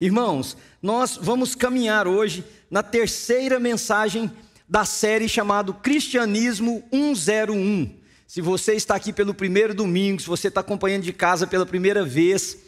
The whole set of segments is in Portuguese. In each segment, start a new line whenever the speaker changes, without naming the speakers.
Irmãos, nós vamos caminhar hoje na terceira mensagem da série chamada Cristianismo 101. Se você está aqui pelo primeiro domingo, se você está acompanhando de casa pela primeira vez,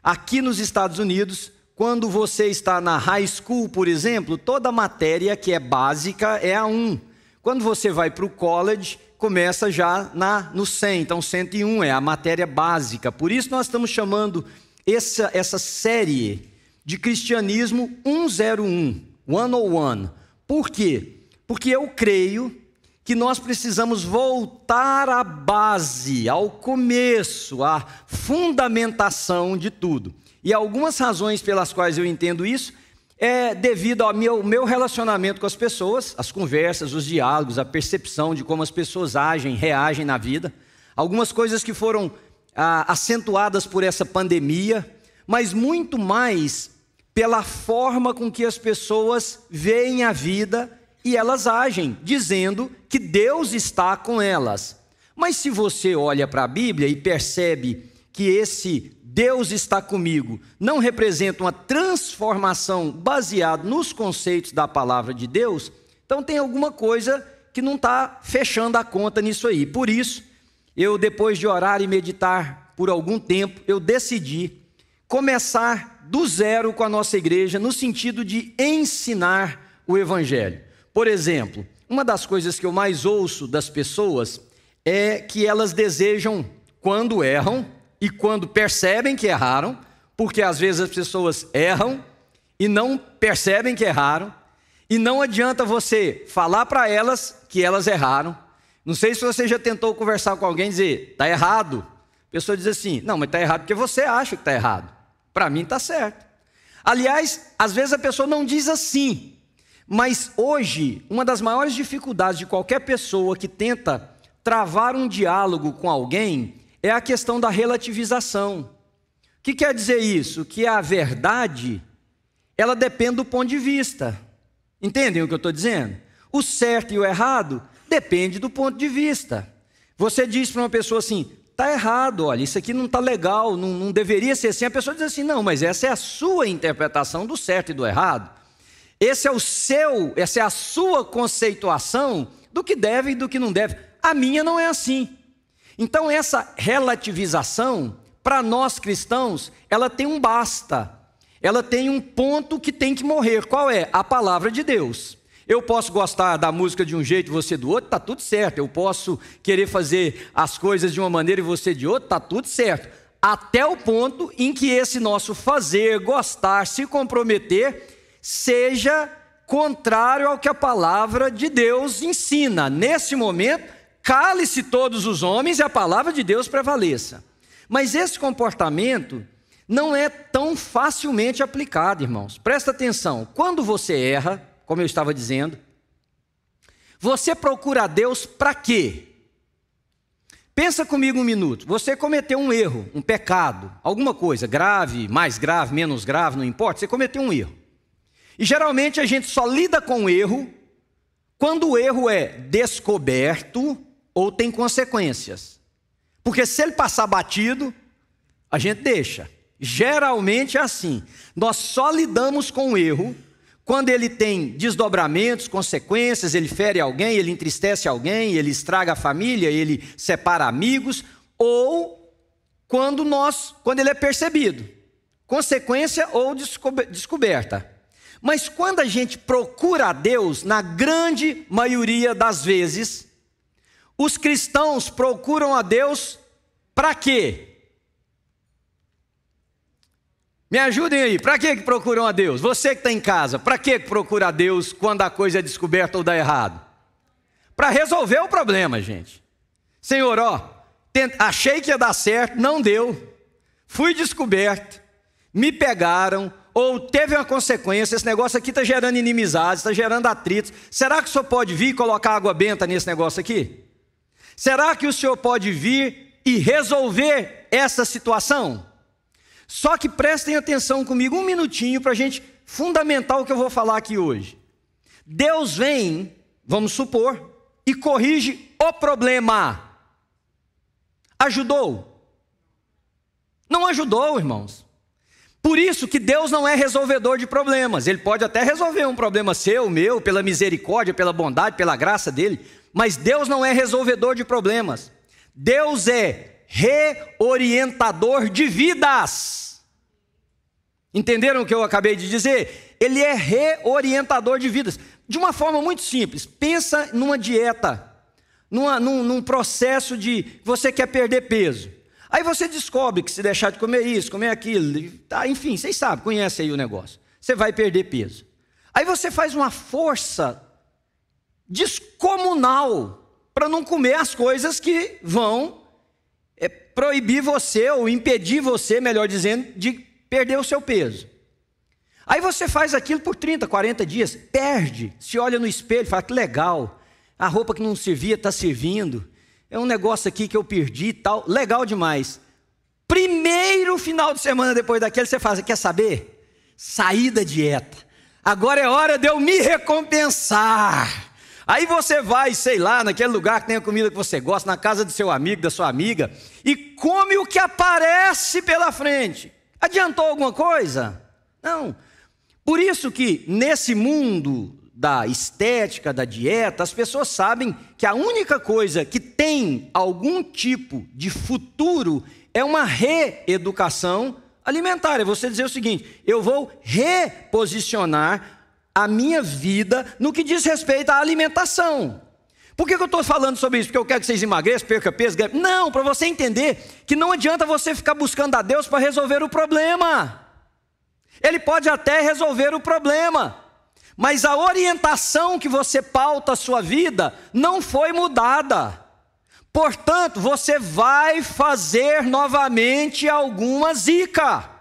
aqui nos Estados Unidos, quando você está na high school, por exemplo, toda matéria que é básica é a 1. Quando você vai para o college, começa já no 100, então 101 é a matéria básica. Por isso nós estamos chamando essa série de Cristianismo 101, 101. Por quê? Porque eu creio que nós precisamos voltar à base, ao começo, à fundamentação de tudo. E algumas razões pelas quais eu entendo isso é devido ao meu relacionamento com as pessoas, as conversas, os diálogos, a percepção de como as pessoas agem, reagem na vida. Algumas coisas que foram acentuadas por essa pandemia, mas muito mais pela forma com que as pessoas veem a vida e elas agem, dizendo que Deus está com elas. Mas se você olha para a Bíblia e percebe que esse Deus está comigo não representa uma transformação baseada nos conceitos da palavra de Deus, então tem alguma coisa que não está fechando a conta nisso aí. Por isso, depois de orar e meditar por algum tempo, eu decidi começar do zero com a nossa igreja, no sentido de ensinar o Evangelho. Por exemplo, uma das coisas que eu mais ouço das pessoas é que elas desejam, quando erram e quando percebem que erraram, porque às vezes as pessoas erram e não percebem que erraram, e não adianta você falar para elas que elas erraram. Não sei se você já tentou conversar com alguém e dizer, está errado. A pessoa diz assim, não, mas está errado porque você acha que está errado. Para mim está certo. Aliás, às vezes a pessoa não diz assim, mas hoje, uma das maiores dificuldades de qualquer pessoa que tenta travar um diálogo com alguém é a questão da relativização. O que quer dizer isso? Que a verdade, ela depende do ponto de vista. Entendem o que eu estou dizendo? O certo e o errado depende do ponto de vista. Você diz para uma pessoa assim, está errado, olha, isso aqui não está legal, não deveria ser assim. A pessoa diz assim, não, mas essa é a sua interpretação do certo e do errado. Essa é a sua conceituação do que deve e do que não deve. A minha não é assim. Então essa relativização, para nós cristãos, ela tem um basta. Ela tem um ponto que tem que morrer. Qual é? A palavra de Deus. Eu posso gostar da música de um jeito e você do outro, está tudo certo. Eu posso querer fazer as coisas de uma maneira e você de outra, está tudo certo. Até o ponto em que esse nosso fazer, gostar, se comprometer, seja contrário ao que a palavra de Deus ensina. Nesse momento, cale-se todos os homens e a palavra de Deus prevaleça. Mas esse comportamento não é tão facilmente aplicado, irmãos. Presta atenção, quando você erra, como eu estava dizendo, você procura a Deus para quê? Pensa comigo um minuto. Você cometeu um erro, um pecado, alguma coisa grave, mais grave, menos grave, não importa. Você cometeu um erro. E geralmente a gente só lida com o erro quando o erro é descoberto ou tem consequências. Porque se ele passar batido, a gente deixa. Geralmente é assim. Nós só lidamos com o erro quando ele tem desdobramentos, consequências, ele fere alguém, ele entristece alguém, ele estraga a família, ele separa amigos, ou quando ele é percebido, consequência ou descoberta. Mas quando a gente procura a Deus, na grande maioria das vezes, os cristãos procuram a Deus para quê? Me ajudem aí, para que procuram a Deus? Você que está em casa, para que procura a Deus quando a coisa é descoberta ou dá errado? Para resolver o problema, gente. Senhor, achei que ia dar certo, não deu. Fui descoberto, me pegaram, ou teve uma consequência, esse negócio aqui está gerando inimizades, está gerando atritos. Será que o senhor pode vir e colocar água benta nesse negócio aqui? Será que o senhor pode vir e resolver essa situação? Só que prestem atenção comigo um minutinho para a gente fundamentar o que eu vou falar aqui hoje. Deus vem, vamos supor, e corrige o problema. Ajudou? Não ajudou, irmãos. Por isso que Deus não é resolvedor de problemas. Ele pode até resolver um problema seu, meu, pela misericórdia, pela bondade, pela graça dele, mas Deus não é resolvedor de problemas. Deus é reorientador de vidas. Entenderam o que eu acabei de dizer? Ele é reorientador de vidas. De uma forma muito simples, pensa numa dieta, num processo de você quer perder peso. Aí você descobre que se deixar de comer isso, comer aquilo, tá, enfim, vocês sabem, conhecem aí o negócio. Você vai perder peso. Aí você faz uma força descomunal para não comer as coisas que vão proibir você ou impedir você, melhor dizendo, de perder o seu peso. Aí você faz aquilo por 30, 40 dias, perde, se olha no espelho e fala que legal, a roupa que não servia está servindo, é um negócio aqui que eu perdi e tal, legal demais. Primeiro final de semana depois daquele você faz, quer saber? Sair da dieta, agora é hora de eu me recompensar. Aí você vai, sei lá, naquele lugar que tem a comida que você gosta, na casa do seu amigo, da sua amiga, e come o que aparece pela frente. Adiantou alguma coisa? Não. Por isso que nesse mundo da estética, da dieta, as pessoas sabem que a única coisa que tem algum tipo de futuro é uma reeducação alimentar. É você dizer o seguinte, eu vou reposicionar a minha vida no que diz respeito à alimentação. Por que eu estou falando sobre isso? Porque eu quero que vocês emagreçam, percam peso, ganhem. Não, para você entender que não adianta você ficar buscando a Deus para resolver o problema. Ele pode até resolver o problema, mas a orientação que você pauta a sua vida não foi mudada. Portanto, você vai fazer novamente alguma zica.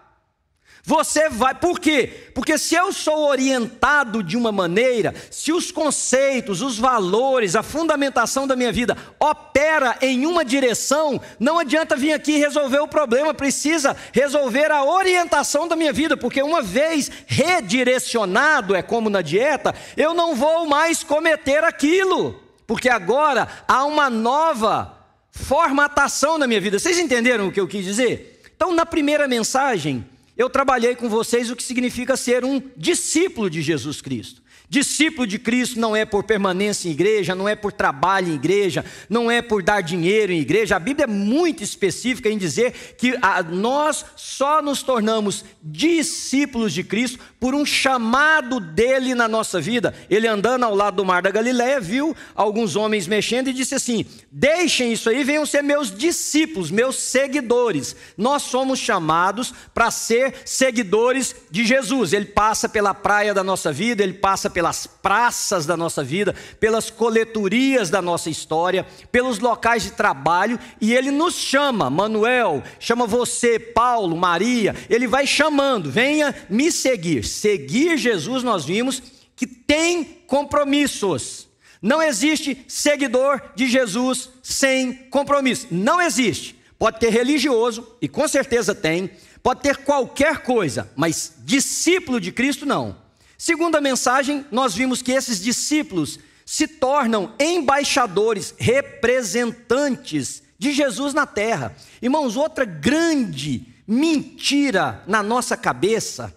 Você vai, por quê? Porque se eu sou orientado de uma maneira, se os conceitos, os valores, a fundamentação da minha vida opera em uma direção, não adianta vir aqui resolver o problema, precisa resolver a orientação da minha vida, porque uma vez redirecionado, é como na dieta, eu não vou mais cometer aquilo, porque agora há uma nova formatação na minha vida. Vocês entenderam o que eu quis dizer? Então, na primeira mensagem, eu trabalhei com vocês o que significa ser um discípulo de Jesus Cristo. Discípulo de Cristo não é por permanência em igreja, não é por trabalho em igreja, não é por dar dinheiro em igreja. A Bíblia é muito específica em dizer que nós só nos tornamos discípulos de Cristo por um chamado dele na nossa vida. Ele andando ao lado do mar da Galileia, viu alguns homens mexendo e disse assim, deixem isso aí, venham ser meus discípulos, meus seguidores. Nós somos chamados para ser seguidores de Jesus. Ele passa pela praia da nossa vida, ele passa pelas praças da nossa vida, pelas coletorias da nossa história, pelos locais de trabalho, e ele nos chama, Manuel, chama você, Paulo, Maria, ele vai chamando, venha me seguir. Seguir Jesus, nós vimos que tem compromissos. Não existe seguidor de Jesus sem compromisso, não existe. Pode ter religioso, e com certeza tem, pode ter qualquer coisa, mas discípulo de Cristo não. Segunda mensagem, nós vimos que esses discípulos se tornam embaixadores, representantes de Jesus na terra. Irmãos, outra grande mentira na nossa cabeça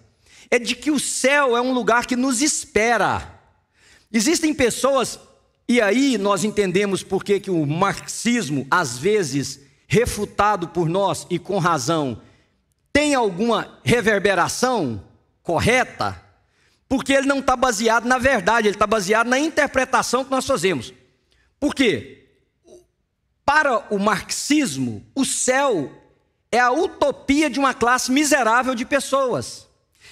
é de que o céu é um lugar que nos espera. Existem pessoas, e aí nós entendemos por que o marxismo, às vezes refutado por nós e com razão, tem alguma reverberação correta, porque ele não está baseado na verdade, ele está baseado na interpretação que nós fazemos. Por quê? Para o marxismo, o céu é a utopia de uma classe miserável de pessoas.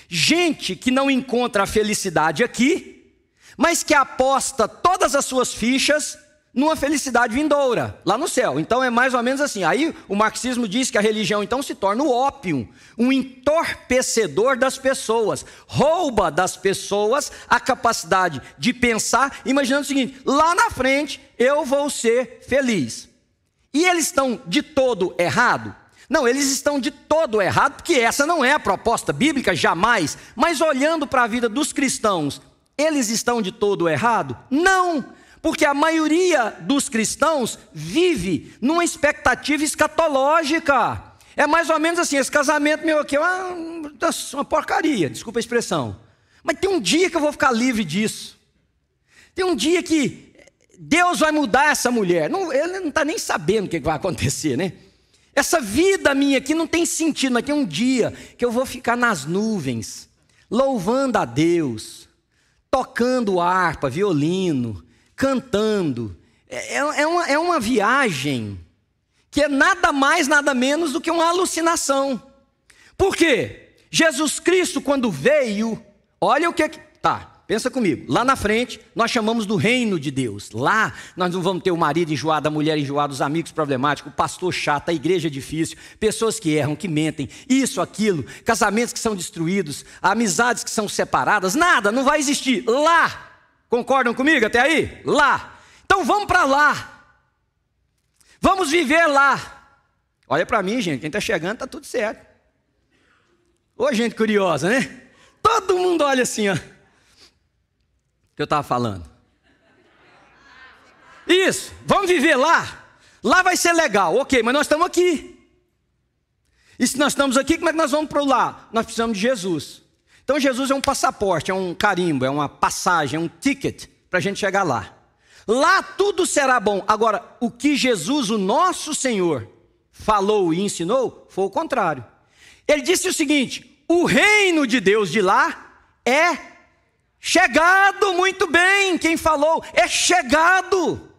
Gente que não encontra a felicidade aqui, mas que aposta todas as suas fichas numa felicidade vindoura, lá no céu. Então é mais ou menos assim. Aí o marxismo diz que a religião então se torna o ópio, um entorpecedor das pessoas, rouba das pessoas a capacidade de pensar, imaginando o seguinte, lá na frente eu vou ser feliz. E eles estão de todo errado? Não, eles estão de todo errado, porque essa não é a proposta bíblica, jamais. Mas olhando para a vida dos cristãos, eles estão de todo errado? Não, porque a maioria dos cristãos vive numa expectativa escatológica. É mais ou menos assim, esse casamento meu aqui é uma porcaria, desculpa a expressão. Mas tem um dia que eu vou ficar livre disso. Tem um dia que Deus vai mudar essa mulher. Ele não está nem sabendo o que vai acontecer, né? Essa vida minha aqui não tem sentido, mas tem um dia que eu vou ficar nas nuvens, louvando a Deus, tocando harpa, violino, cantando. É uma viagem que é nada mais, nada menos do que uma alucinação. Por quê? Jesus Cristo, quando veio, olha o que... Tá, pensa comigo. Lá na frente, nós chamamos do reino de Deus. Lá, nós não vamos ter o marido enjoado, a mulher enjoada, os amigos problemáticos, o pastor chato, a igreja difícil, pessoas que erram, que mentem, isso, aquilo, casamentos que são destruídos, amizades que são separadas, nada, não vai existir. Lá, concordam comigo até aí? Lá. Então vamos para lá. Vamos viver lá. Olha para mim, gente, quem está chegando está tudo certo. Ô, gente curiosa, né? Todo mundo olha assim, ó. O que eu estava falando? Isso, vamos viver lá. Lá vai ser legal, ok, mas nós estamos aqui. E se nós estamos aqui, como é que nós vamos para lá? Nós precisamos de Jesus. Então Jesus é um passaporte, é um carimbo, é uma passagem, é um ticket para a gente chegar lá. Lá tudo será bom. Agora, o que Jesus, o nosso Senhor, falou e ensinou, foi o contrário. Ele disse o seguinte: o reino de Deus de lá é chegado. Muito bem, quem falou é chegado.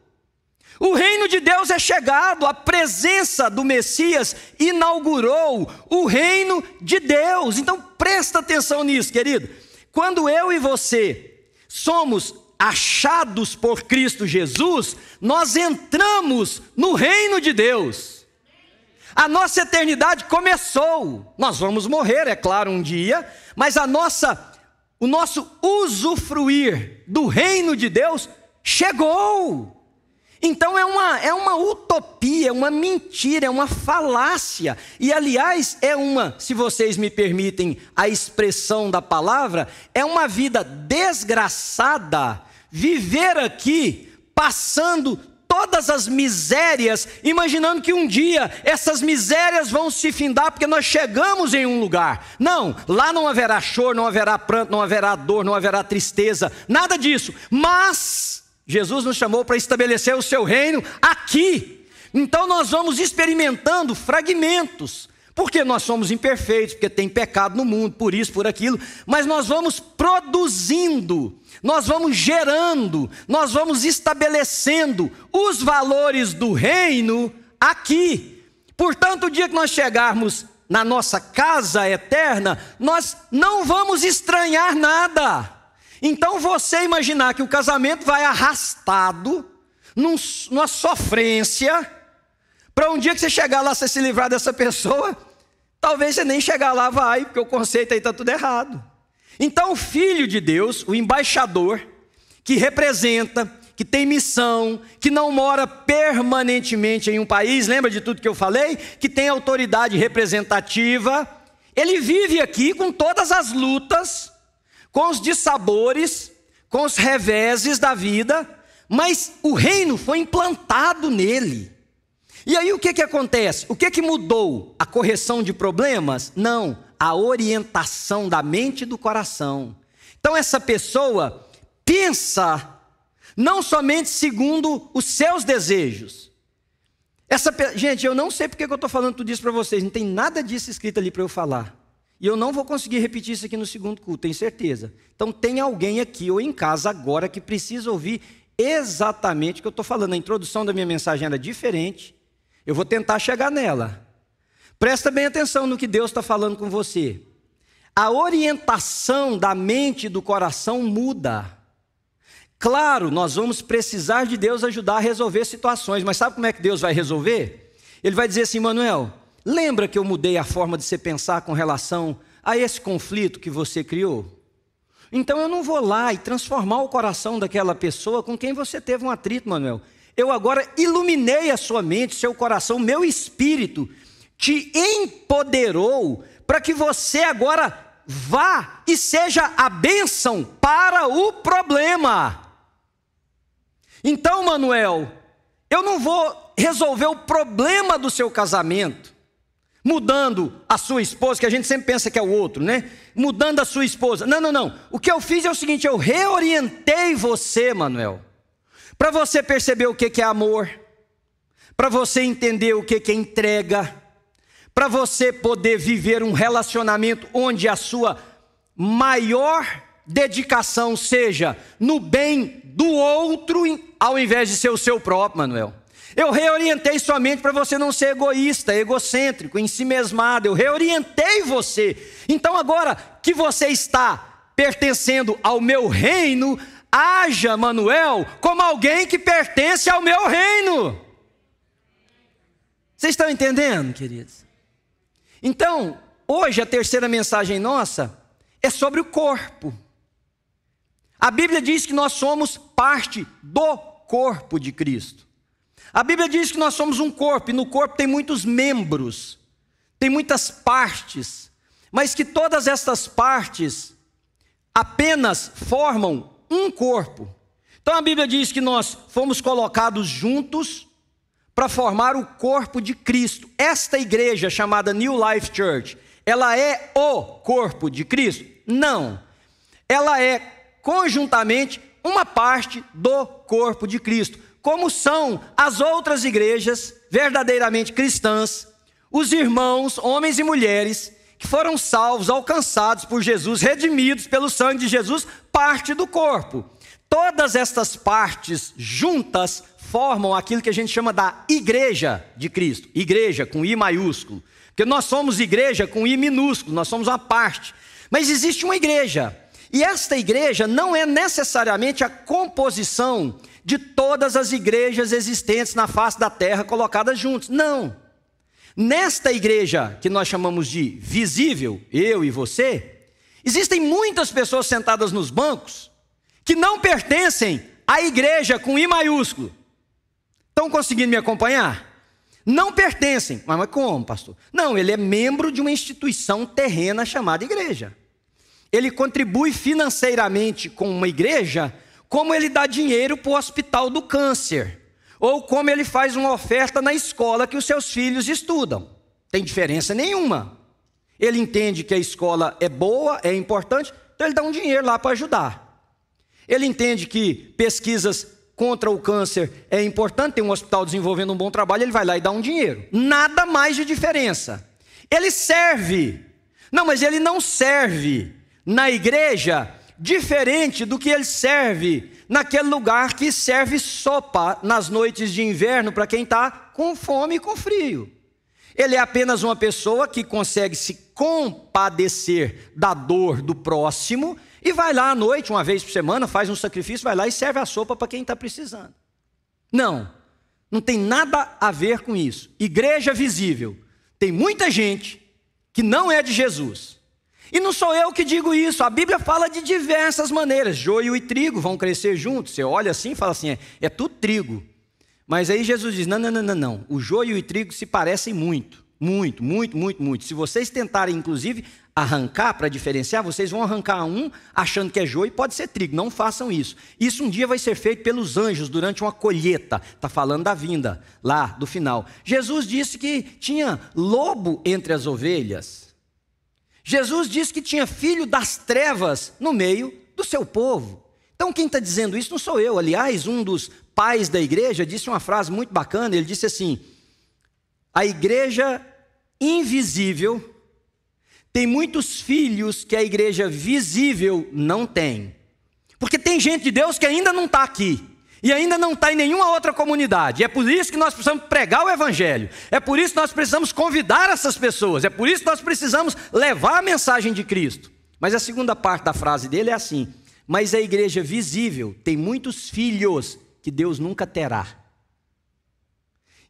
O reino de Deus é chegado. A presença do Messias inaugurou o reino de Deus. Então presta atenção nisso, querido. Quando eu e você somos achados por Cristo Jesus, nós entramos no reino de Deus. A nossa eternidade começou. Nós vamos morrer, é claro, um dia, mas o nosso usufruir do reino de Deus chegou. Então é uma utopia, é uma mentira, é uma falácia. E aliás, se vocês me permitem a expressão da palavra, é uma vida desgraçada viver aqui passando todas as misérias, imaginando que um dia essas misérias vão se findar porque nós chegamos em um lugar. Não, lá não haverá choro, não haverá pranto, não haverá dor, não haverá tristeza, nada disso. Mas Jesus nos chamou para estabelecer o seu reino aqui. Então nós vamos experimentando fragmentos, porque nós somos imperfeitos, porque tem pecado no mundo, por isso, por aquilo, mas nós vamos produzindo, nós vamos gerando, nós vamos estabelecendo os valores do reino aqui. Portanto, o dia que nós chegarmos na nossa casa eterna, nós não vamos estranhar nada. Então você imaginar que o casamento vai arrastado, numa sofrência, para um dia que você chegar lá, você se livrar dessa pessoa, talvez você nem chegar lá vai, porque o conceito aí está tudo errado. Então o Filho de Deus, o embaixador, que representa, que tem missão, que não mora permanentemente em um país, lembra de tudo que eu falei? Que tem autoridade representativa, ele vive aqui com todas as lutas, com os dissabores, com os reveses da vida, mas o reino foi implantado nele. E aí o que acontece? O que mudou? A correção de problemas? Não, a orientação da mente e do coração. Então essa pessoa pensa não somente segundo os seus desejos. Gente, eu não sei porque eu estou falando tudo isso para vocês, não tem nada disso escrito ali para eu falar. E eu não vou conseguir repetir isso aqui no segundo culto, tenho certeza. Então tem alguém aqui ou em casa agora que precisa ouvir exatamente o que eu estou falando. A introdução da minha mensagem era diferente. Eu vou tentar chegar nela. Presta bem atenção no que Deus está falando com você. A orientação da mente e do coração muda. Claro, nós vamos precisar de Deus ajudar a resolver situações, mas sabe como é que Deus vai resolver? Ele vai dizer assim: Manuel, lembra que eu mudei a forma de você pensar com relação a esse conflito que você criou? Então eu não vou lá e transformar o coração daquela pessoa com quem você teve um atrito, Manuel. Eu agora iluminei a sua mente, seu coração, meu espírito te empoderou para que você agora vá e seja a bênção para o problema. Então, Manuel, eu não vou resolver o problema do seu casamento, mudando a sua esposa, que a gente sempre pensa que é o outro, né? Mudando a sua esposa. Não. O que eu fiz é o seguinte, eu reorientei você, Manuel, para você perceber o que é amor, para você entender o que é entrega, para você poder viver um relacionamento onde a sua maior dedicação seja no bem do outro, ao invés de ser o seu próprio, Manuel. Eu reorientei somente para você não ser egoísta, egocêntrico, ensimesmado. Eu reorientei você. Então agora que você está pertencendo ao meu reino, haja, Manuel, como alguém que pertence ao meu reino. Vocês estão entendendo, queridos? Então, hoje a terceira mensagem nossa é sobre o corpo. A Bíblia diz que nós somos parte do corpo de Cristo. A Bíblia diz que nós somos um corpo, e no corpo tem muitos membros, tem muitas partes, mas que todas essas partes apenas formam um corpo. Então a Bíblia diz que nós fomos colocados juntos para formar o corpo de Cristo. Esta igreja chamada New Life Church, ela é o corpo de Cristo? Não. Ela é conjuntamente uma parte do corpo de Cristo, como são as outras igrejas verdadeiramente cristãs, os irmãos, homens e mulheres, que foram salvos, alcançados por Jesus, redimidos pelo sangue de Jesus, parte do corpo. Todas estas partes juntas formam aquilo que a gente chama da igreja de Cristo. Igreja com I maiúsculo. Porque nós somos igreja com I minúsculo, nós somos uma parte. Mas existe uma igreja. E esta igreja não é necessariamente a composição de todas as igrejas existentes na face da terra colocadas juntas. Não. Nesta igreja que nós chamamos de visível, eu e você, existem muitas pessoas sentadas nos bancos que não pertencem à igreja com I maiúsculo. Estão conseguindo me acompanhar? Não pertencem. Mas como, pastor? Não, ele é membro de uma instituição terrena chamada igreja. Ele contribui financeiramente com uma igreja, como ele dá dinheiro para o hospital do câncer, ou como ele faz uma oferta na escola que os seus filhos estudam. Tem diferença nenhuma. Ele entende que a escola é boa, é importante, então ele dá um dinheiro lá para ajudar. Ele entende que pesquisas contra o câncer é importante, tem um hospital desenvolvendo um bom trabalho, ele vai lá e dá um dinheiro. Nada mais de diferença. Ele serve. Não, mas ele não serve na igreja diferente do que ele serve naquele lugar que serve sopa nas noites de inverno para quem está com fome e com frio. Ele é apenas uma pessoa que consegue se compadecer da dor do próximo e vai lá à noite, uma vez por semana, faz um sacrifício, vai lá e serve a sopa para quem está precisando. Não tem nada a ver com isso. Igreja visível. Tem muita gente que não é de Jesus. E não sou eu que digo isso, a Bíblia fala de diversas maneiras. Joio e trigo vão crescer juntos. Você olha assim e fala assim, é tudo trigo. Mas aí Jesus diz, não. O joio e o trigo se parecem muito. Se vocês tentarem, inclusive, arrancar para diferenciar, vocês vão arrancar um achando que é joio e pode ser trigo. Não façam isso. Isso um dia vai ser feito pelos anjos durante uma colheita. Está falando da vinda, lá do final. Jesus disse que tinha lobo entre as ovelhas. Jesus disse que tinha filho das trevas no meio do seu povo. Então quem está dizendo isso não sou eu. Aliás, um dos pais da igreja disse uma frase muito bacana. Ele disse assim, a igreja invisível tem muitos filhos que a igreja visível não tem. Porque tem gente de Deus que ainda não está aqui. E ainda não está em nenhuma outra comunidade. É por isso que nós precisamos pregar o evangelho. É por isso que nós precisamos convidar essas pessoas. É por isso que nós precisamos levar a mensagem de Cristo. Mas a segunda parte da frase dele é assim, mas a igreja visível tem muitos filhos que Deus nunca terá.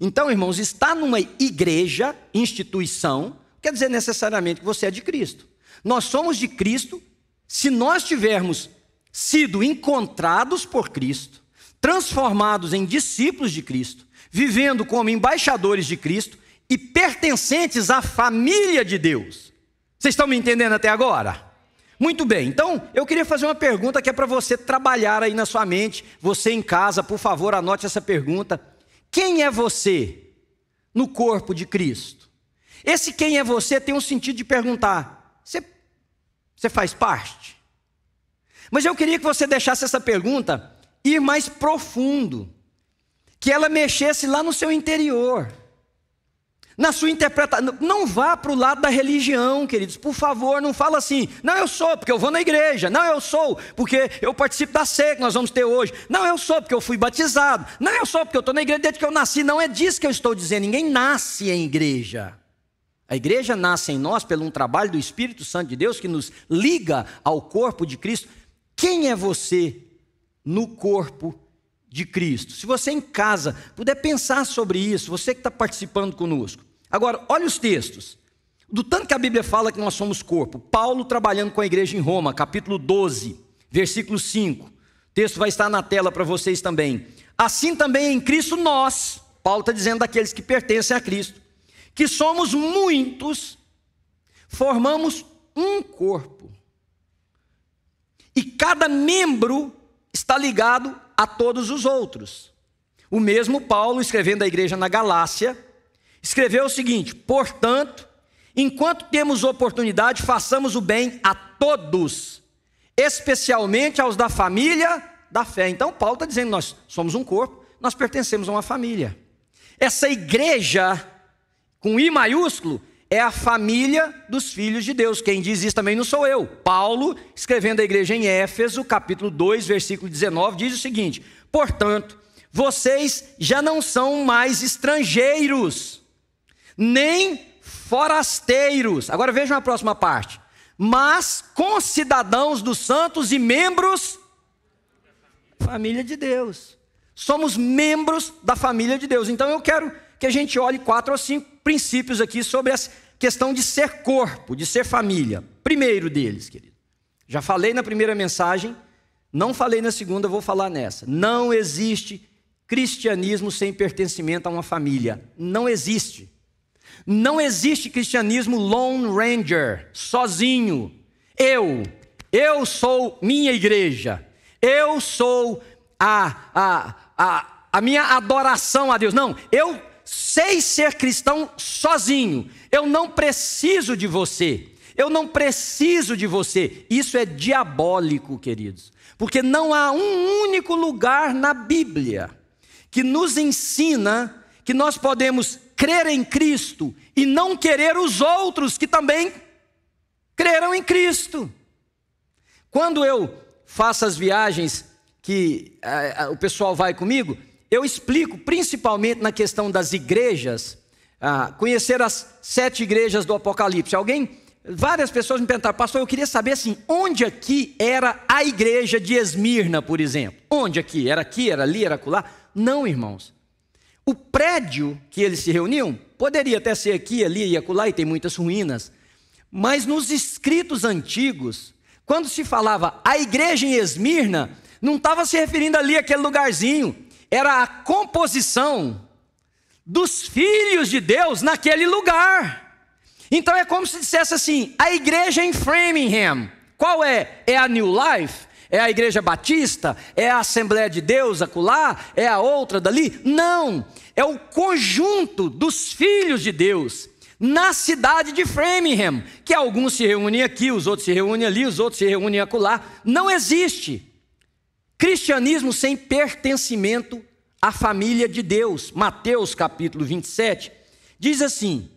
Então, irmãos, estar numa igreja, instituição, quer dizer necessariamente que você é de Cristo. Nós somos de Cristo se nós tivermos sido encontrados por Cristo, transformados em discípulos de Cristo, vivendo como embaixadores de Cristo e pertencentes à família de Deus. Vocês estão me entendendo até agora? Muito bem, então eu queria fazer uma pergunta que é para você trabalhar aí na sua mente. Você em casa, por favor, anote essa pergunta. Quem é você no corpo de Cristo? Esse quem é você tem um sentido de perguntar: você faz parte? Mas eu queria que você deixasse essa pergunta ir mais profundo, que ela mexesse lá no seu interior, na sua interpretação. Não vá para o lado da religião, queridos, por favor, não fala assim: não, eu sou porque eu vou na igreja, não, eu sou porque eu participo da ceia que nós vamos ter hoje, não, eu sou porque eu fui batizado, não, eu sou porque eu estou na igreja desde que eu nasci. Não é disso que eu estou dizendo. Ninguém nasce em igreja. A igreja nasce em nós pelo um trabalho do Espírito Santo de Deus que nos liga ao corpo de Cristo. Quem é você no corpo de Cristo? Se você em casa puder pensar sobre isso, você que está participando conosco. Agora, olha os textos. Do tanto que a Bíblia fala que nós somos corpo. Paulo trabalhando com a igreja em Roma, capítulo 12, versículo 5. O texto vai estar na tela para vocês também. Assim também em Cristo nós, Paulo está dizendo daqueles que pertencem a Cristo, que somos muitos, formamos um corpo. E cada membro está ligado a todos os outros. O mesmo Paulo, escrevendo à igreja na Galácia, escreveu o seguinte: portanto, enquanto temos oportunidade, façamos o bem a todos, especialmente aos da família da fé. Então Paulo está dizendo: nós somos um corpo, nós pertencemos a uma família. Essa igreja, com I maiúsculo, é a família dos filhos de Deus. Quem diz isso também não sou eu. Paulo, escrevendo à igreja em Éfeso, capítulo 2, versículo 19, diz o seguinte: portanto, vocês já não são mais estrangeiros, nem forasteiros. Agora vejam a próxima parte. Mas concidadãos dos santos e membros da família de Deus. Somos membros da família de Deus. Então eu quero que a gente olhe 4 ou 5 princípios aqui sobre essa questão de ser corpo, de ser família. Primeiro deles, querido, já falei na primeira mensagem, não falei na segunda, vou falar nessa. Não existe cristianismo sem pertencimento a uma família. Não existe. Não existe cristianismo Lone Ranger, sozinho. Eu sou minha igreja. Eu sou a minha adoração a Deus. Não, eu sei ser cristão sozinho. Eu não preciso de você. Eu não preciso de você. Isso é diabólico, queridos. Porque não há um único lugar na Bíblia que nos ensina que nós podemos crer em Cristo e não querer os outros que também creram em Cristo. Quando eu faço as viagens que o pessoal vai comigo, eu explico principalmente na questão das igrejas, conhecer as 7 igrejas do Apocalipse. Várias pessoas me perguntaram: pastor, eu queria saber assim, onde aqui era a igreja de Esmirna, por exemplo? Onde aqui? Era ali, era acolá? Não, irmãos. O prédio que eles se reuniam poderia até ser aqui, ali e acolá, e tem muitas ruínas. Mas nos escritos antigos, quando se falava a igreja em Esmirna, não estava se referindo ali àquele lugarzinho. Era a composição dos filhos de Deus naquele lugar. Então é como se dissesse assim: a igreja em Framingham, qual é? É a New Life? É a igreja batista? É a Assembleia de Deus acolá? É a outra dali? Não, é o conjunto dos filhos de Deus na cidade de Framingham, que alguns se reúnem aqui, os outros se reúnem ali, os outros se reúnem acolá. Não existe cristianismo sem pertencimento à família de Deus. Mateus capítulo 27 diz assim: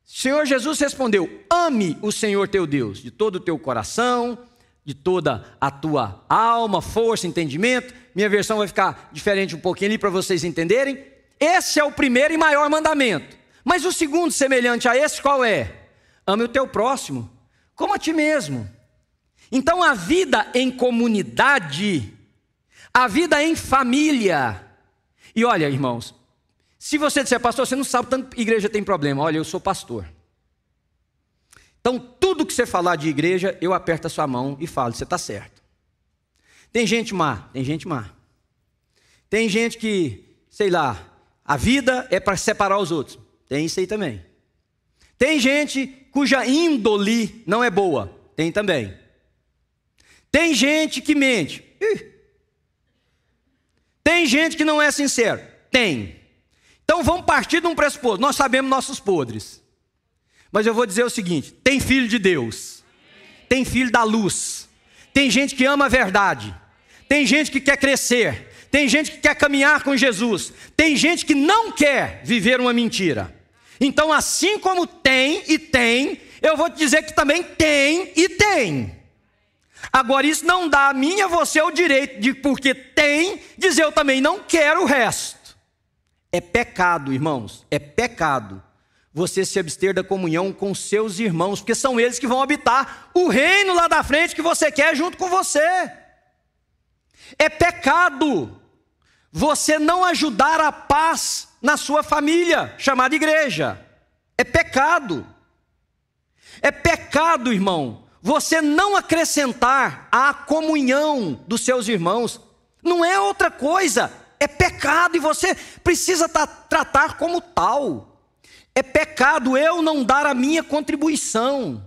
o Senhor Jesus respondeu: ame o Senhor teu Deus de todo o teu coração, de toda a tua alma, força, entendimento. Minha versão vai ficar diferente um pouquinho ali para vocês entenderem. Esse é o primeiro e maior mandamento. Mas o segundo, semelhante a esse, qual é? Ame o teu próximo como a ti mesmo. Então a vida em comunidade, a vida em família. E olha, irmãos, se você disser: pastor, você não sabe tanto que igreja tem problema. Olha, eu sou pastor. Então tudo que você falar de igreja, eu aperto a sua mão e falo: você está certo. Tem gente má, tem gente má. Tem gente que, sei lá, a vida é para separar os outros. Tem isso aí também. Tem gente cuja índole não é boa. Tem também. Tem gente que mente. Tem gente que não é sincero. Tem. Então vamos partir de um pressuposto: nós sabemos nossos podres. Mas eu vou dizer o seguinte: tem filho de Deus, tem filho da luz, tem gente que ama a verdade, tem gente que quer crescer, tem gente que quer caminhar com Jesus, tem gente que não quer viver uma mentira. Então, assim como tem e tem, eu vou te dizer que também tem e tem. Agora, isso não dá a mim e a você o direito de, porque tem, dizer eu também não quero o resto. É pecado, irmãos, é pecado você se abster da comunhão com seus irmãos, porque são eles que vão habitar o reino lá da frente que você quer junto com você. É pecado você não ajudar a paz na sua família, chamada igreja. É pecado. É pecado, irmão, você não acrescentar à comunhão dos seus irmãos. Não é outra coisa, é pecado e você precisa tratar como tal. É pecado eu não dar a minha contribuição.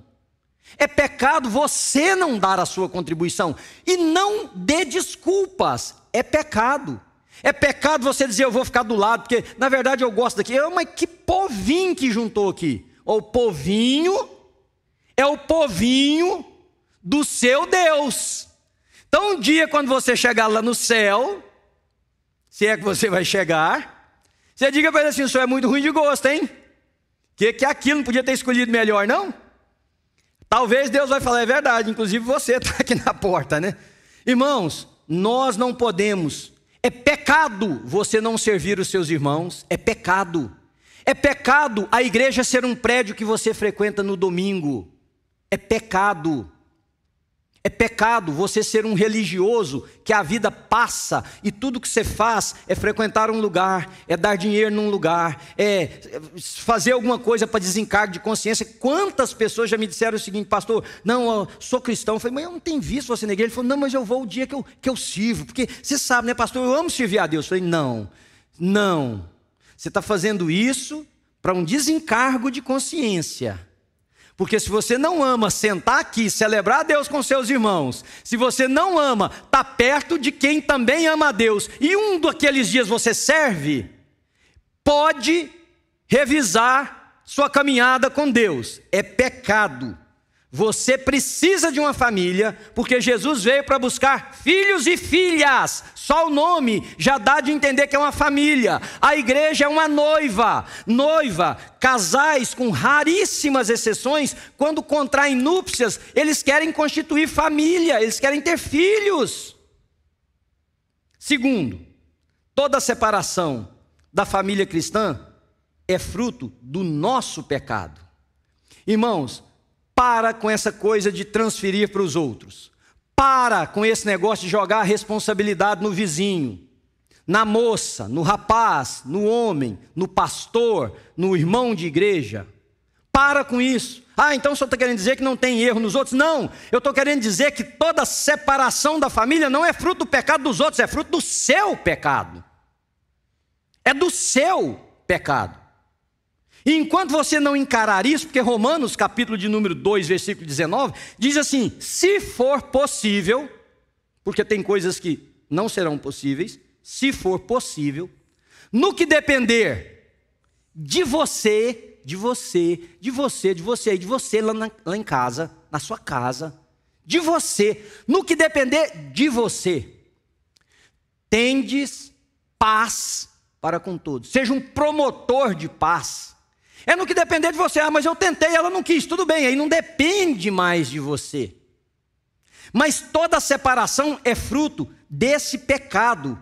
É pecado você não dar a sua contribuição. E não dê desculpas. É pecado. É pecado você dizer eu vou ficar do lado, porque na verdade eu gosto daqui. Mas que povinho que juntou aqui. O povinho é o povinho do seu Deus. Então um dia quando você chegar lá no céu, se é que você vai chegar, você diga para ele assim: o senhor é muito ruim de gosto, hein? Que aquilo não podia ter escolhido melhor, não? Talvez Deus vai falar, é verdade, inclusive você está aqui na porta, né? Irmãos, nós não podemos, é pecado você não servir os seus irmãos, é pecado. É pecado a igreja ser um prédio que você frequenta no domingo, é pecado. É pecado você ser um religioso que a vida passa e tudo que você faz é frequentar um lugar, é dar dinheiro num lugar, é fazer alguma coisa para desencargo de consciência. Quantas pessoas já me disseram o seguinte: pastor, não, eu sou cristão. Eu falei, mas eu não tenho visto você na igreja. Ele falou, não, mas eu vou o dia que eu sirvo, porque você sabe, né, pastor, eu amo servir a Deus. Eu falei, não, você está fazendo isso para um desencargo de consciência. Porque se você não ama sentar aqui, celebrar a Deus com seus irmãos, se você não ama estar perto de quem também ama a Deus, e um daqueles dias você serve, pode revisar sua caminhada com Deus. É pecado. Você precisa de uma família, porque Jesus veio para buscar filhos e filhas. Só o nome já dá de entender que é uma família. A igreja é uma noiva. Noiva, casais com raríssimas exceções, quando contraem núpcias, eles querem constituir família, eles querem ter filhos. Segundo, toda separação da família cristã é fruto do nosso pecado. Irmãos, para com essa coisa de transferir para os outros. Para com esse negócio de jogar a responsabilidade no vizinho, na moça, no rapaz, no homem, no pastor, no irmão de igreja. Para com isso. Então o senhor está querendo dizer que não tem erro nos outros? Não, eu estou querendo dizer que toda separação da família não é fruto do pecado dos outros, é fruto do seu pecado. É do seu pecado. E enquanto você não encarar isso, porque Romanos, capítulo de número 2, versículo 19, diz assim: se for possível, porque tem coisas que não serão possíveis, se for possível, no que depender de você e de você lá em casa, na sua casa, de você, no que depender de você, tendes paz para com todos. Seja um promotor de paz. É no que depender de você. Mas eu tentei, ela não quis. Tudo bem, aí não depende mais de você. Mas toda separação é fruto desse pecado,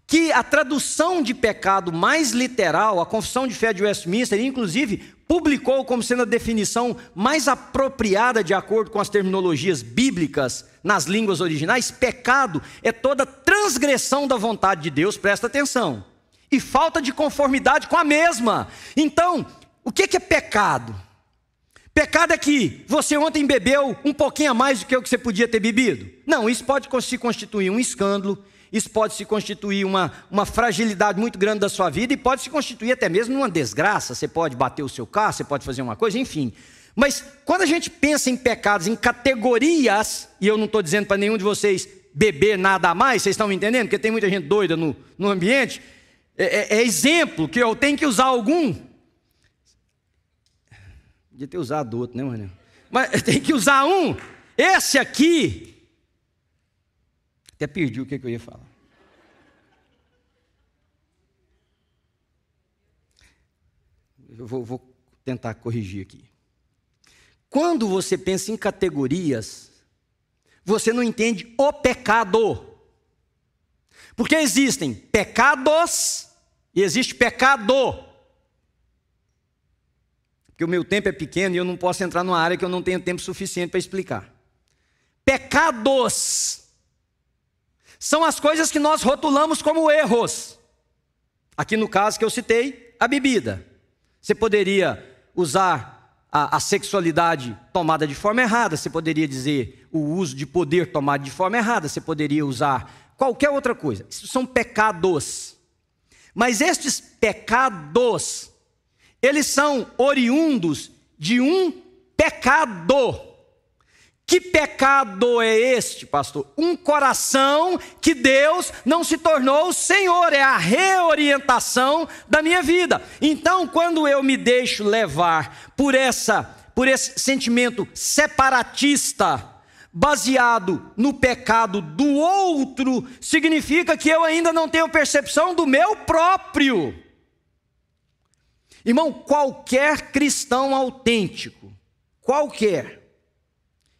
que a tradução de pecado mais literal, a Confissão de Fé de Westminster, inclusive, publicou como sendo a definição mais apropriada de acordo com as terminologias bíblicas nas línguas originais. Pecado é toda transgressão da vontade de Deus, presta atenção, e falta de conformidade com a mesma. Então, o que é pecado? Pecado é que você ontem bebeu um pouquinho a mais do que o que você podia ter bebido? Não, isso pode se constituir um escândalo, isso pode se constituir uma fragilidade muito grande da sua vida, e pode se constituir até mesmo uma desgraça. Você pode bater o seu carro, você pode fazer uma coisa, enfim. Mas quando a gente pensa em pecados, em categorias, e eu não estou dizendo para nenhum de vocês beber nada a mais, vocês estão me entendendo? Porque tem muita gente doida no ambiente. É exemplo que eu tenho que usar algum. Podia ter usado outro, né, Manuel? Mas tem que usar um. Esse aqui. Até perdi o que eu ia falar. Eu vou tentar corrigir aqui. Quando você pensa em categorias, você não entende o pecado. Porque existem pecados e existe pecado. Porque o meu tempo é pequeno e eu não posso entrar numa área que eu não tenho tempo suficiente para explicar. Pecados são as coisas que nós rotulamos como erros. Aqui no caso que eu citei, a bebida. Você poderia usar a sexualidade tomada de forma errada, você poderia dizer o uso de poder tomado de forma errada, você poderia usar qualquer outra coisa. Isso são pecados. Mas estes pecados, eles são oriundos de um pecado. Que pecado é este, pastor? Um coração que Deus não se tornou o Senhor, é a reorientação da minha vida. Então, quando eu me deixo levar por esse sentimento separatista, baseado no pecado do outro, significa que eu ainda não tenho percepção do meu próprio. Irmão, qualquer cristão autêntico, qualquer,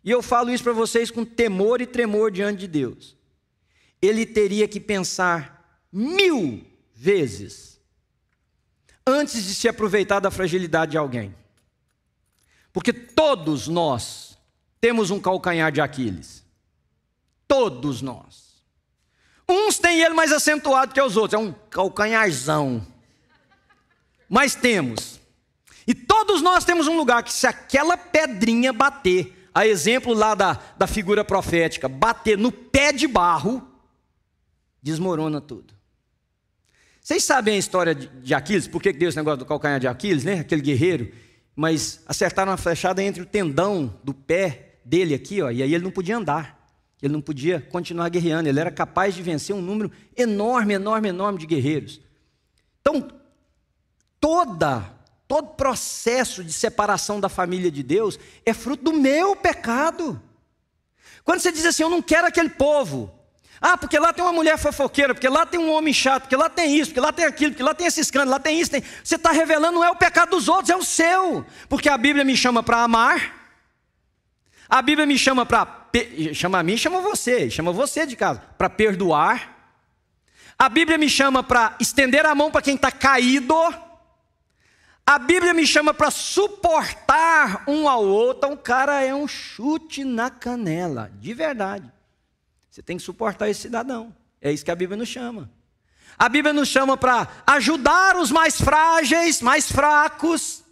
e eu falo isso para vocês com temor e tremor diante de Deus, ele teria que pensar 1000 vezes antes de se aproveitar da fragilidade de alguém. Porque todos nós temos um calcanhar de Aquiles. Todos nós. Uns têm ele mais acentuado que os outros, é um calcanharzão. Mas temos. E todos nós temos um lugar que se aquela pedrinha bater, a exemplo lá da figura profética, bater no pé de barro, desmorona tudo. Vocês sabem a história de Aquiles? Por que deu esse negócio do calcanhar de Aquiles, né? Aquele guerreiro. Mas acertaram uma flechada entre o tendão do pé dele aqui, ó, e aí ele não podia andar. Ele não podia continuar guerreando. Ele era capaz de vencer um número enorme, enorme, enorme de guerreiros. Então, todo processo de separação da família de Deus é fruto do meu pecado. Quando você diz assim, eu não quero aquele povo. Ah, porque lá tem uma mulher fofoqueira, porque lá tem um homem chato, porque lá tem isso, porque lá tem aquilo, porque lá tem esse escândalo, lá tem isso. Você está revelando, não é o pecado dos outros, é o seu. Porque a Bíblia me chama para amar. A Bíblia me chama para... Chama a mim, chama você de casa, para perdoar. A Bíblia me chama para estender a mão para quem está caído. A Bíblia me chama para suportar um ao outro. Então, cara, é um chute na canela, de verdade. Você tem que suportar esse cidadão. É isso que a Bíblia nos chama. A Bíblia nos chama para ajudar os mais frágeis, mais fracos,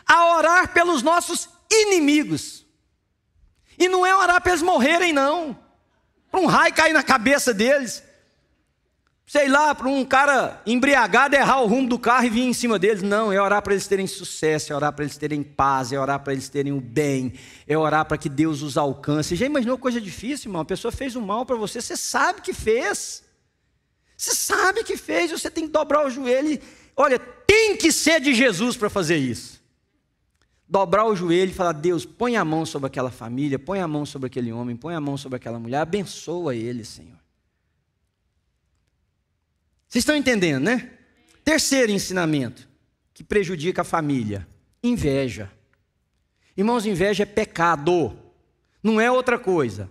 a orar pelos nossos inimigos. E não é orar para eles morrerem, não. Para um raio cair na cabeça deles. Sei lá, para um cara embriagado errar o rumo do carro e vir em cima deles. Não, é orar para eles terem sucesso, é orar para eles terem paz, é orar para eles terem o bem, é orar para que Deus os alcance. Já imaginou coisa difícil, irmão? A pessoa fez o mal para você, você sabe que fez. Você sabe que fez, você tem que dobrar o joelho. E, olha, tem que ser de Jesus para fazer isso. Dobrar o joelho e falar, Deus, põe a mão sobre aquela família, põe a mão sobre aquele homem, põe a mão sobre aquela mulher, abençoa ele, Senhor. Vocês estão entendendo, né? Terceiro ensinamento que prejudica a família: inveja. Irmãos, inveja é pecado, não é outra coisa,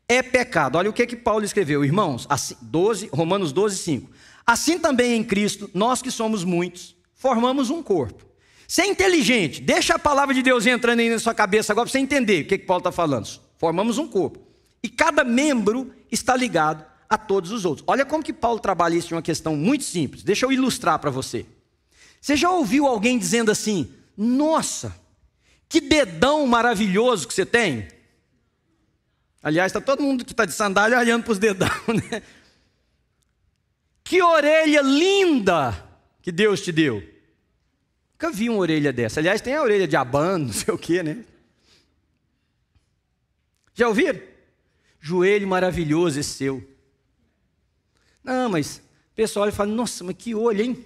é pecado. Olha o que Paulo escreveu, irmãos, assim, Romanos 12, 5. Assim também em Cristo, nós que somos muitos, formamos um corpo. Você é inteligente, deixa a palavra de Deus entrando aí na sua cabeça agora para você entender o que Paulo está falando. Formamos um corpo, e cada membro está ligado a todos os outros. Olha como que Paulo trabalha isso de uma questão muito simples. Deixa eu ilustrar para você. Você já ouviu alguém dizendo assim, nossa, que dedão maravilhoso que você tem? Aliás, está todo mundo que está de sandália olhando para os dedão, né? Que orelha linda que Deus te deu. Nunca vi uma orelha dessa. Aliás, tem a orelha de abano, não sei o quê, né? Já ouviram? Joelho maravilhoso esse seu. Não, mas o pessoal olha e fala, nossa, mas que olho, hein?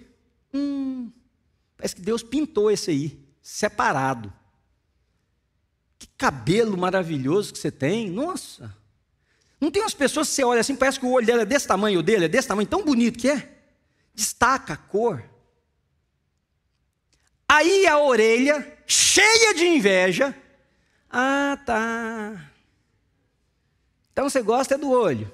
Parece que Deus pintou esse aí, separado. Que cabelo maravilhoso que você tem. Nossa. Não tem umas pessoas que você olha assim, parece que o olho dela é desse tamanho, o dele é desse tamanho, tão bonito que é. Destaca a cor. Aí a orelha, cheia de inveja. Ah, tá. Então você gosta do olho.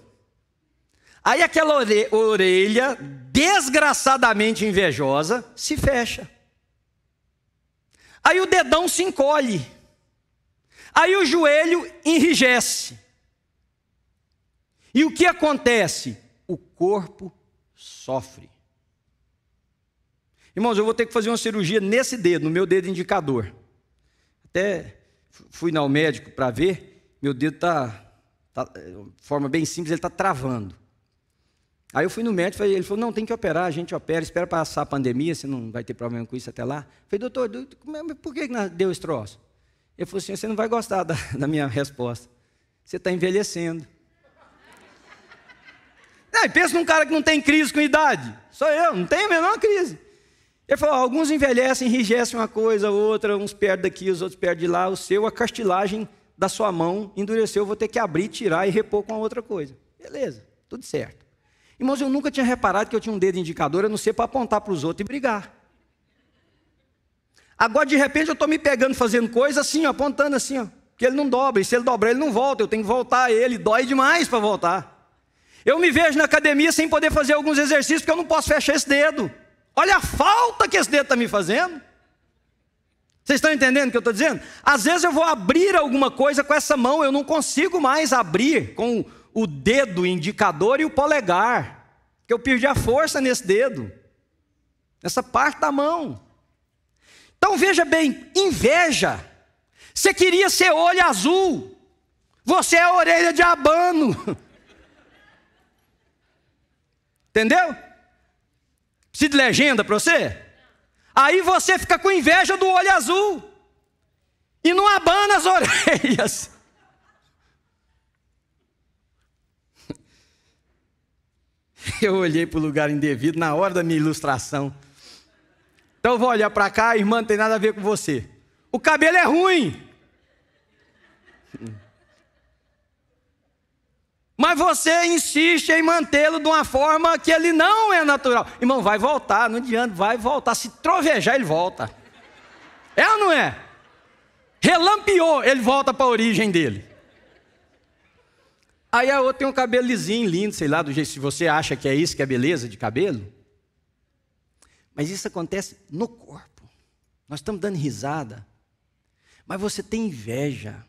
Aí aquela orelha, desgraçadamente invejosa, se fecha. Aí o dedão se encolhe. Aí o joelho enrijece. E o que acontece? O corpo sofre. Irmãos, eu vou ter que fazer uma cirurgia nesse dedo, no meu dedo indicador. Até fui ao médico para ver, meu dedo está, de forma bem simples, ele está travando. Aí eu fui no médico, ele falou, não, tem que operar, a gente opera, espera passar a pandemia, você não vai ter problema com isso até lá. Eu falei, doutor, por que deu esse troço? Ele falou assim, você não vai gostar da minha resposta. Você está envelhecendo. Pensa num cara que não tem crise com idade. Sou eu, não tenho a menor crise. Ele falou, alguns envelhecem, enrijecem uma coisa, outra, uns perdem daqui, os outros perdem de lá. O seu, a cartilagem da sua mão endureceu, eu vou ter que abrir, tirar e repor com a outra coisa. Beleza, tudo certo. Irmãos, eu nunca tinha reparado que eu tinha um dedo indicador, a não ser para apontar para os outros e brigar. Agora, de repente, eu estou me pegando fazendo coisa assim, ó, apontando assim, ó, porque ele não dobra, e se ele dobrar, ele não volta, eu tenho que voltar ele, dói demais para voltar. Eu me vejo na academia sem poder fazer alguns exercícios, porque eu não posso fechar esse dedo. Olha a falta que esse dedo está me fazendo. Vocês estão entendendo o que eu estou dizendo? Às vezes eu vou abrir alguma coisa com essa mão, eu não consigo mais abrir com o dedo indicador e o polegar, porque eu perdi a força nesse dedo, nessa parte da mão. Então veja bem, inveja. Você queria ser olho azul, você é a orelha de abano. Entendeu? Precisa de legenda para você? Aí você fica com inveja do olho azul e não abana as orelhas. Eu olhei para o lugar indevido na hora da minha ilustração. Então eu vou olhar para cá, irmã, não tem nada a ver com você. O cabelo é ruim. Mas você insiste em mantê-lo de uma forma que ele não é natural. Irmão, vai voltar, não adianta, vai voltar. Se trovejar, ele volta. É ou não é? Relampeou, ele volta para a origem dele. Aí a outra tem um cabelo lisinho, lindo, sei lá, do jeito, se você acha que é isso, que é beleza de cabelo. Mas isso acontece no corpo. Nós estamos dando risada. Mas você tem inveja.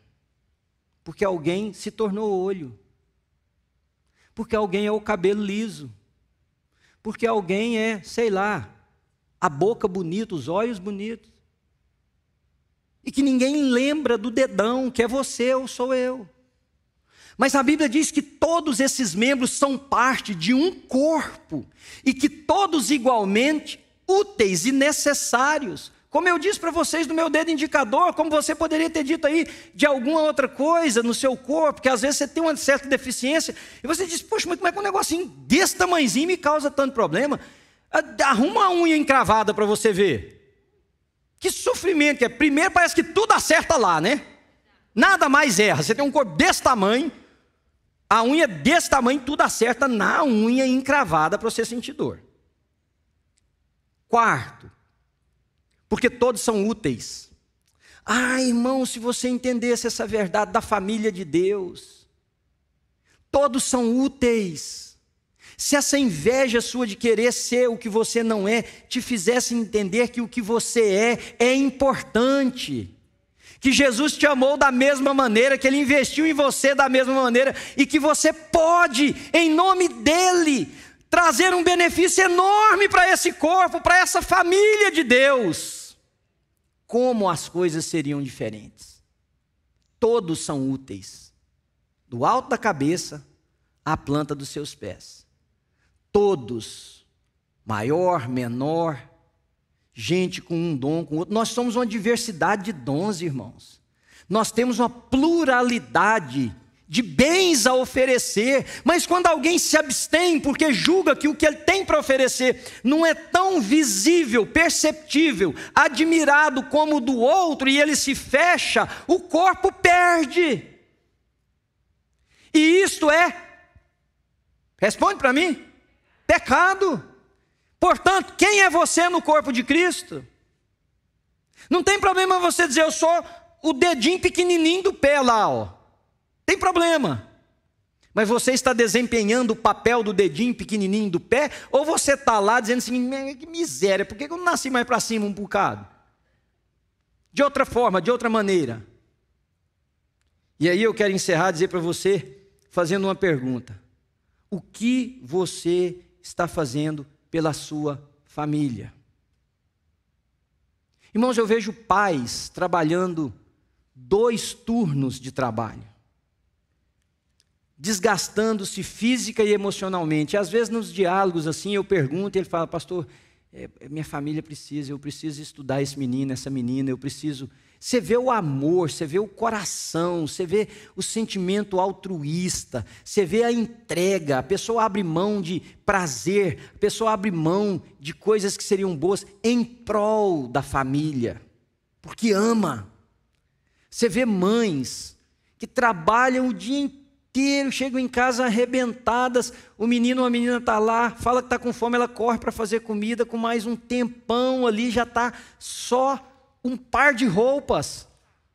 Porque alguém se tornou olho. Porque alguém é o cabelo liso. Porque alguém é, sei lá, a boca bonita, os olhos bonitos. E que ninguém lembra do dedão, que é você ou sou eu. Mas a Bíblia diz que todos esses membros são parte de um corpo. E que todos igualmente úteis e necessários. Como eu disse para vocês do meu dedo indicador, como você poderia ter dito aí de alguma outra coisa no seu corpo, que às vezes você tem uma certa deficiência, e você diz, poxa, mas como é que um negocinho desse tamanhozinho me causa tanto problema? Arruma uma unha encravada para você ver. Que sofrimento que é. Primeiro parece que tudo acerta lá, né? Nada mais erra. Você tem um corpo desse tamanho, a unha desse tamanho, tudo acerta na unha encravada para você sentir dor. Quarto, porque todos são úteis. Ah, irmão, se você entendesse essa verdade da família de Deus, todos são úteis. Se essa inveja sua de querer ser o que você não é, te fizesse entender que o que você é importante. Que Jesus te amou da mesma maneira, que Ele investiu em você da mesma maneira, e que você pode, em nome dEle, trazer um benefício enorme para esse corpo, para essa família de Deus. Como as coisas seriam diferentes? Todos são úteis, do alto da cabeça à planta dos seus pés. Todos, maior, menor, gente com um dom, com outro. Nós somos uma diversidade de dons, irmãos. Nós temos uma pluralidade de bens a oferecer, mas quando alguém se abstém porque julga que o que ele tem para oferecer não é tão visível, perceptível, admirado como o do outro, e ele se fecha, o corpo perde. E isto responde para mim, pecado. Portanto, quem é você no corpo de Cristo? Não tem problema você dizer, eu sou o dedinho pequenininho do pé lá, ó. Tem problema. Mas você está desempenhando o papel do dedinho pequenininho do pé? Ou você está lá dizendo assim, que miséria, por que eu não nasci mais para cima um bocado? De outra forma, de outra maneira. E aí eu quero encerrar dizer para você, fazendo uma pergunta. O que você está fazendo pela sua família? Irmãos, eu vejo pais trabalhando 2 turnos de trabalho, desgastando-se física e emocionalmente. Às vezes nos diálogos assim eu pergunto e ele fala, pastor, minha família precisa, eu preciso estudar esse menino, essa menina, eu preciso... Você vê o amor, você vê o coração, você vê o sentimento altruísta, você vê a entrega, a pessoa abre mão de prazer, a pessoa abre mão de coisas que seriam boas em prol da família, porque ama. Você vê mães que trabalham o dia inteiro, chegam em casa arrebentadas, o menino ou a menina está lá, fala que está com fome, ela corre para fazer comida, com mais um tempão ali, já está só um par de roupas,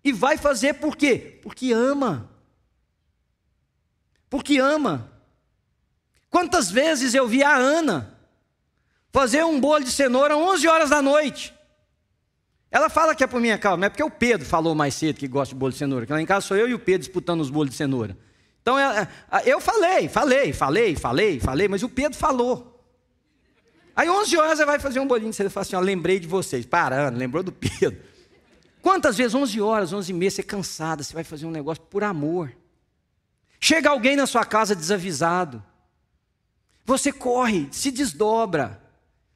e vai fazer por quê? Porque ama. Porque ama. Quantas vezes eu vi a Ana fazer um bolo de cenoura 11 horas da noite. Ela fala que é por minha causa, mas é porque o Pedro falou mais cedo que gosta de bolo de cenoura, que lá em casa sou eu e o Pedro disputando os bolos de cenoura. Então eu falei, mas o Pedro falou. Aí 11 horas você vai fazer um bolinho de cenoura, fala assim, ó, lembrei de vocês. Para, Ana, lembrou do Pedro. Quantas vezes, 11 horas, 11 e meia, você é cansada, você vai fazer um negócio por amor. Chega alguém na sua casa desavisado. Você corre, se desdobra,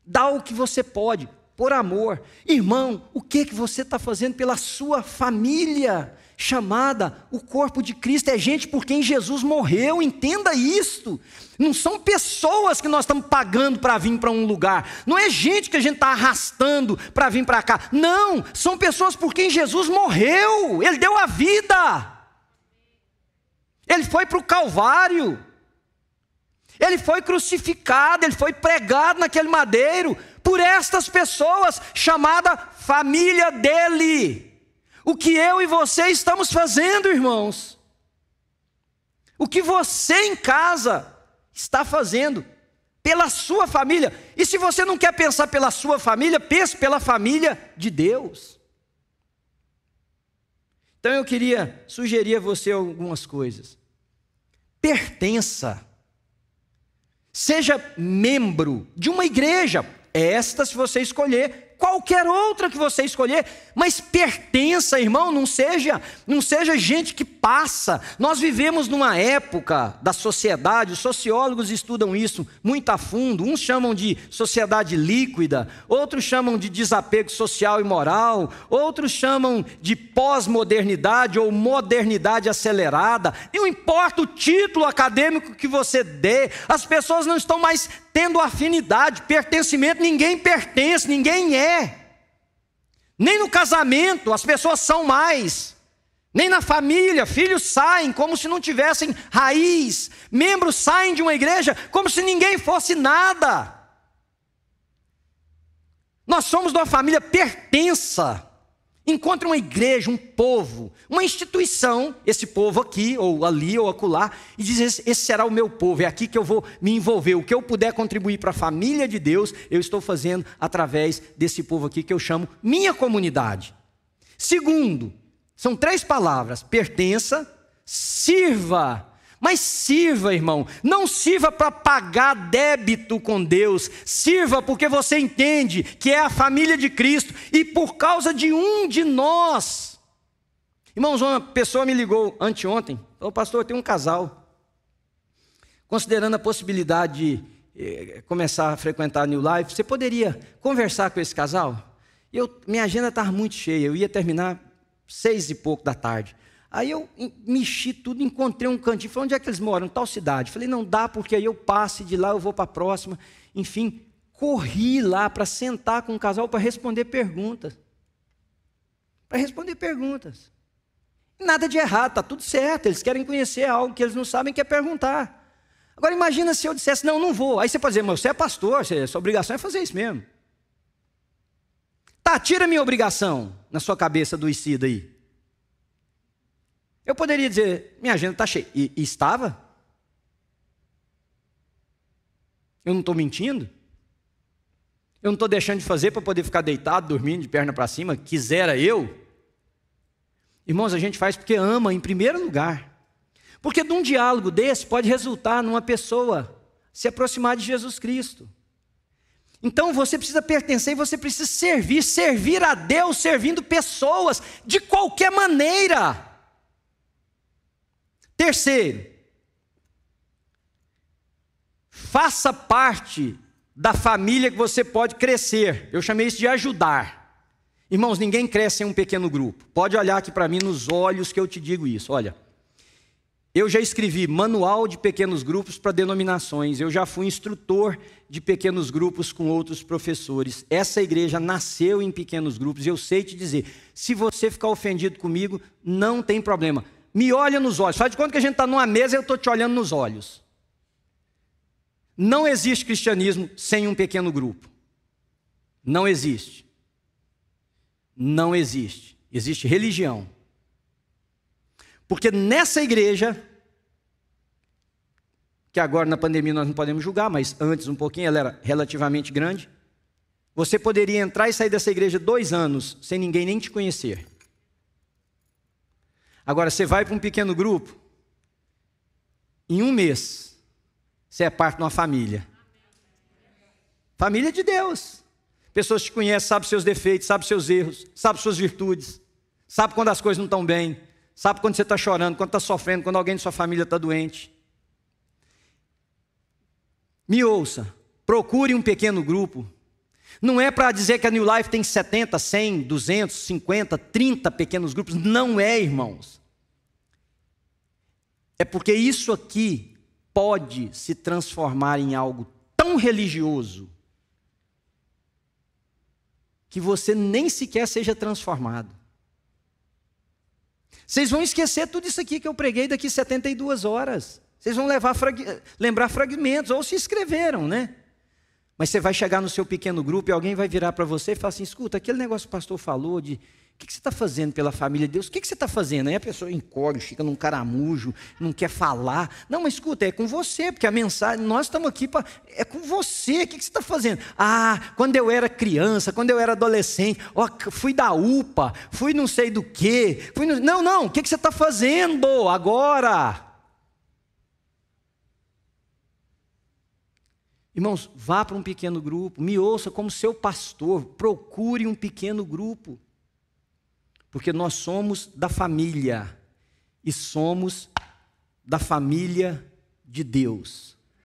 dá o que você pode, por amor. Irmão, o que você está fazendo pela sua família? Chamada o corpo de Cristo, é gente por quem Jesus morreu, entenda isto. Não são pessoas que nós estamos pagando para vir para um lugar, não é gente que a gente está arrastando para vir para cá, não, são pessoas por quem Jesus morreu, Ele deu a vida, Ele foi para o Calvário, Ele foi crucificado, Ele foi pregado naquele madeiro, por estas pessoas, chamada família dEle. O que eu e você estamos fazendo, irmãos? O que você em casa está fazendo pela sua família? E se você não quer pensar pela sua família, pense pela família de Deus. Então eu queria sugerir a você algumas coisas. Pertença. Seja membro de uma igreja. Esta, se você escolher, qualquer outra que você escolher, mas pertença, irmão, não seja gente que passa. Nós vivemos numa época da sociedade, os sociólogos estudam isso muito a fundo, uns chamam de sociedade líquida, outros chamam de desapego social e moral, outros chamam de pós-modernidade ou modernidade acelerada. Não importa o título acadêmico que você dê, as pessoas não estão mais tendo afinidade, pertencimento, ninguém pertence, ninguém é. Nem no casamento as pessoas são mais, nem na família, filhos saem como se não tivessem raiz, membros saem de uma igreja como se ninguém fosse nada. Nós somos de uma família, pertença. Encontre uma igreja, um povo, uma instituição, esse povo aqui, ou ali, ou acolá, e diz, esse será o meu povo, é aqui que eu vou me envolver, o que eu puder contribuir para a família de Deus, eu estou fazendo através desse povo aqui que eu chamo minha comunidade. Segundo, são 3 palavras, pertença, sirva. Mas sirva, irmão, não sirva para pagar débito com Deus, sirva porque você entende que é a família de Cristo e por causa de um de nós. Irmãos, uma pessoa me ligou anteontem, falou, pastor, tem um casal, considerando a possibilidade de começar a frequentar a New Life, você poderia conversar com esse casal? Minha agenda estava muito cheia, eu ia terminar 6 e pouco da tarde. Aí eu mexi tudo, encontrei um cantinho. Falei, onde é que eles moram? Em tal cidade. Falei, não dá, porque aí eu passo e de lá eu vou para a próxima. Enfim, corri lá para sentar com o casal para responder perguntas. Nada de errado, está tudo certo. Eles querem conhecer algo que eles não sabem, quer perguntar. Agora imagina se eu dissesse, não vou. Aí você pode dizer, mas você é pastor, sua obrigação é fazer isso mesmo. Tá, tira a minha obrigação na sua cabeça do ICIDA aí. Eu poderia dizer, minha agenda está cheia. E estava? Eu não estou mentindo? Eu não estou deixando de fazer para poder ficar deitado, dormindo, de perna para cima? Quisera eu? Irmãos, a gente faz porque ama em primeiro lugar. Porque de um diálogo desse pode resultar numa pessoa se aproximar de Jesus Cristo. Então você precisa pertencer e você precisa servir a Deus servindo pessoas de qualquer maneira. Terceiro, faça parte da família que você pode crescer. Eu chamei isso de ajudar. Irmãos, ninguém cresce em um pequeno grupo. Pode olhar aqui para mim nos olhos que eu te digo isso. Olha, eu já escrevi manual de pequenos grupos para denominações. Eu já fui instrutor de pequenos grupos com outros professores. Essa igreja nasceu em pequenos grupos. E eu sei te dizer, se você ficar ofendido comigo, não tem problema. Me olha nos olhos. Faz de conta que a gente está numa mesa e eu estou te olhando nos olhos. Não existe cristianismo sem um pequeno grupo. Não existe. Não existe. Existe religião. Porque nessa igreja, que agora na pandemia nós não podemos julgar, mas antes um pouquinho ela era relativamente grande, você poderia entrar e sair dessa igreja 2 anos sem ninguém nem te conhecer. Agora, você vai para um pequeno grupo, em 1 mês, você é parte de uma família. Família de Deus. Pessoas te conhecem, sabem seus defeitos, sabem seus erros, sabem suas virtudes, sabem quando as coisas não estão bem, sabe quando você está chorando, quando está sofrendo, quando alguém de sua família está doente. Me ouça, procure um pequeno grupo. Não é para dizer que a New Life tem 70, 100, 200, 50, 30 pequenos grupos. Não é, irmãos. É porque isso aqui pode se transformar em algo tão religioso que você nem sequer seja transformado. Vocês vão esquecer tudo isso aqui que eu preguei daqui 72 horas. Vocês vão lembrar fragmentos, ou se inscreveram, né? Mas você vai chegar no seu pequeno grupo e alguém vai virar para você e falar assim, escuta, aquele negócio que o pastor falou de o que você está fazendo pela família de Deus? O que você está fazendo? Aí a pessoa encolhe, fica num caramujo, não quer falar. Não, mas escuta, é com você, porque a mensagem, nós estamos aqui para... É com você, o que você está fazendo? Ah, quando eu era criança, quando eu era adolescente, ó, fui da UPA, fui não sei do quê. Não, o que você está fazendo agora? Irmãos, vá para um pequeno grupo, me ouça como seu pastor, procure um pequeno grupo. Porque nós somos da família, e somos da família de Deus.